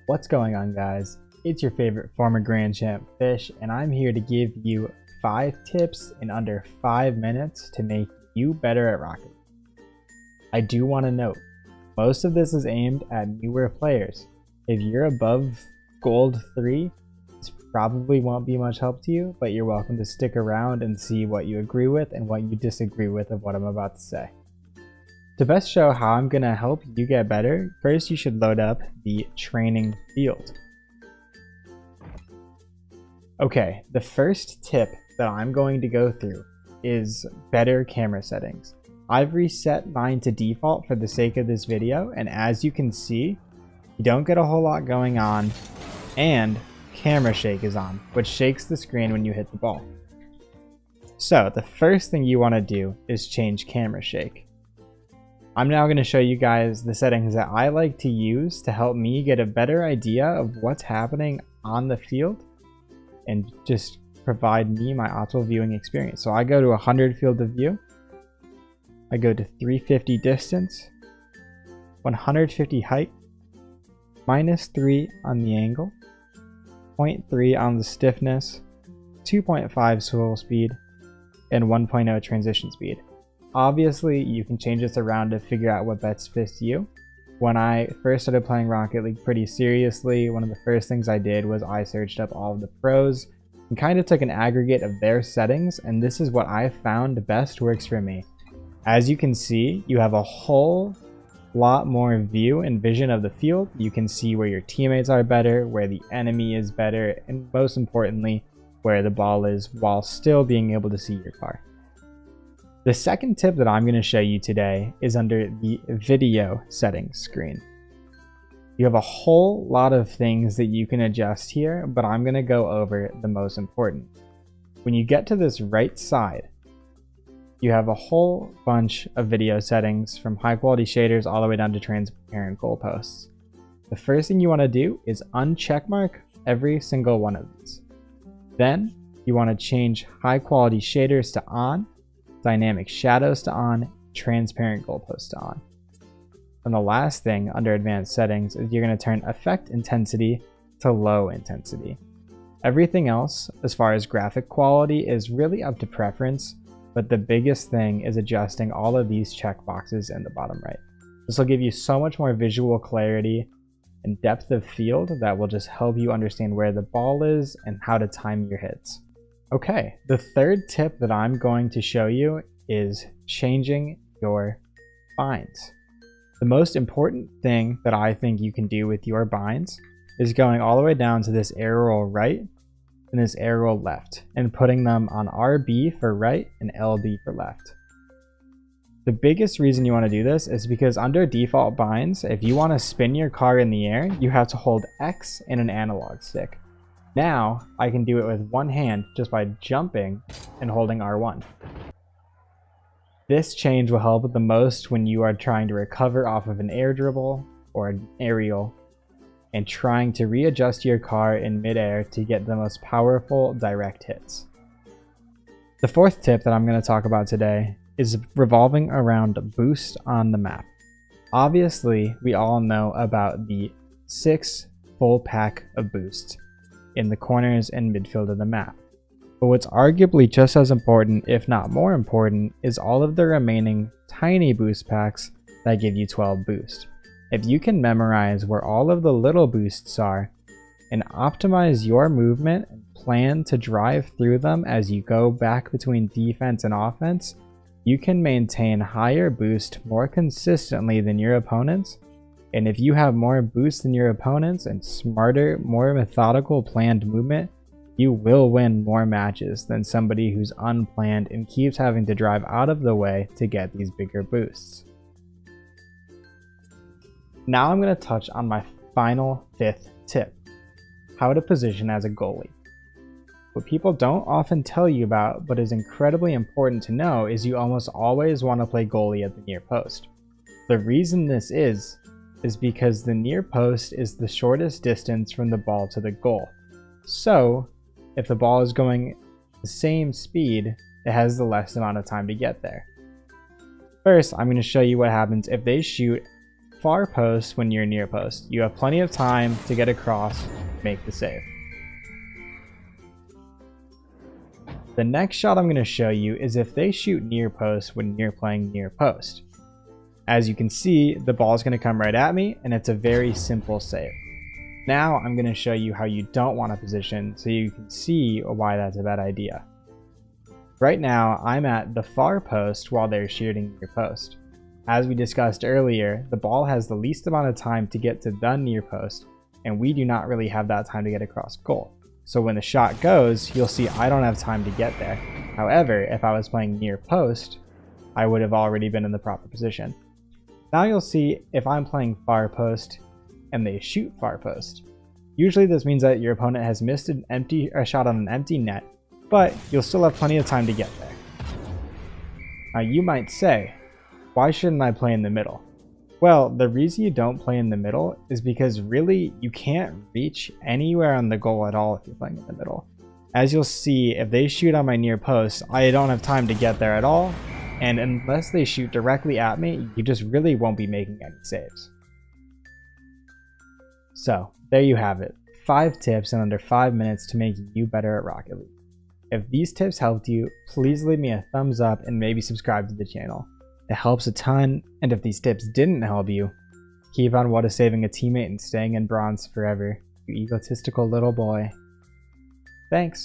What's going on, guys? It's your favorite former Grand Champ Fish, and I'm here to give you 5 tips in under 5 minutes to make you better at Rocket League. I do want to note, most of this is aimed at newer players. If you're above Gold 3, this probably won't be much help to you, but you're welcome to stick around and see what you agree with and what you disagree with of what I'm about to say. To best show how I'm going to help you get better, first you should load up the training field. Okay, the first tip that I'm going to go through is better camera settings. I've reset mine to default for the sake of this video, and as you can see, you don't get a whole lot going on, and camera shake is on, which shakes the screen when you hit the ball. So the first thing you want to do is change camera shake. I'm now going to show you guys the settings that I like to use to help me get a better idea of what's happening on the field and just provide me my optimal viewing experience. So I go to 100 field of view, I go to 350 distance, 150 height, -3 on the angle, 0.3 on the stiffness, 2.5 swivel speed, and 1.0 transition speed. Obviously, you can change this around to figure out what best fits you. When I first started playing Rocket League pretty seriously, one of the first things I did was I searched up all of the pros and kind of took an aggregate of their settings, and this is what I found best works for me. As you can see, you have a whole lot more view and vision of the field. You can see where your teammates are better, where the enemy is better, and most importantly, where the ball is while still being able to see your car. The second tip that I'm going to show you today is under the video settings screen. You have a whole lot of things that you can adjust here, but I'm going to go over the most important. When you get to this right side, you have a whole bunch of video settings from high quality shaders all the way down to transparent goalposts. The first thing you want to do is uncheckmark every single one of these. Then you want to change high quality shaders to on, dynamic shadows to on, transparent goalposts to on. And the last thing under advanced settings is you're going to turn effect intensity to low intensity. Everything else, as far as graphic quality, is really up to preference, but the biggest thing is adjusting all of these checkboxes in the bottom right. This will give you so much more visual clarity and depth of field that will just help you understand where the ball is and how to time your hits. Okay, the third tip that I'm going to show you is changing your binds. The most important thing that I think you can do with your binds is going all the way down to this arrow right and this arrow left and putting them on RB for right and LB for left. The biggest reason you want to do this is because under default binds, if you want to spin your car in the air, you have to hold X and an analog stick. Now, I can do it with one hand just by jumping and holding R1. This change will help the most when you are trying to recover off of an air dribble or an aerial and trying to readjust your car in midair to get the most powerful direct hits. The fourth tip that I'm going to talk about today is revolving around boost on the map. Obviously, we all know about the 6 full pack of boosts in the corners and midfield of the map. But what's arguably just as important, if not more important, is all of the remaining tiny boost packs that give you 12 boost. If you can memorize where all of the little boosts are and optimize your movement and plan to drive through them as you go back between defense and offense, you can maintain higher boost more consistently than your opponents. And if you have more boost than your opponents and smarter, more methodical planned movement, you will win more matches than somebody who's unplanned and keeps having to drive out of the way to get these bigger boosts. Now I'm going to touch on my final 5th tip, how to position as a goalie. What people don't often tell you about, but is incredibly important to know, is you almost always want to play goalie at the near post. The reason this is because the near post is the shortest distance from the ball to the goal. So, if the ball is going the same speed, it has the less amount of time to get there. First, I'm going to show you what happens if they shoot far post when you're near post. You have plenty of time to get across, make the save. The next shot I'm going to show you is if they shoot near post when you're playing near post. As you can see, the ball is going to come right at me, and it's a very simple save. Now I'm going to show you how you don't want to position so you can see why that's a bad idea. Right now, I'm at the far post while they're shooting near post. As we discussed earlier, the ball has the least amount of time to get to the near post, and we do not really have that time to get across goal. So when the shot goes, you'll see I don't have time to get there. However, if I was playing near post, I would have already been in the proper position. Now you'll see if I'm playing far post and they shoot far post. Usually this means that your opponent has missed a shot on an empty net, but you'll still have plenty of time to get there. Now you might say, why shouldn't I play in the middle? Well, the reason you don't play in the middle is because really you can't reach anywhere on the goal at all if you're playing in the middle. As you'll see, if they shoot on my near post, I don't have time to get there at all, and unless they shoot directly at me, you just really won't be making any saves. So, there you have it. 5 tips in under 5 minutes to make you better at Rocket League. If these tips helped you, please leave me a thumbs up and maybe subscribe to the channel. It helps a ton, and if these tips didn't help you, keep on what is saving a teammate and staying in bronze forever, you egotistical little boy. Thanks.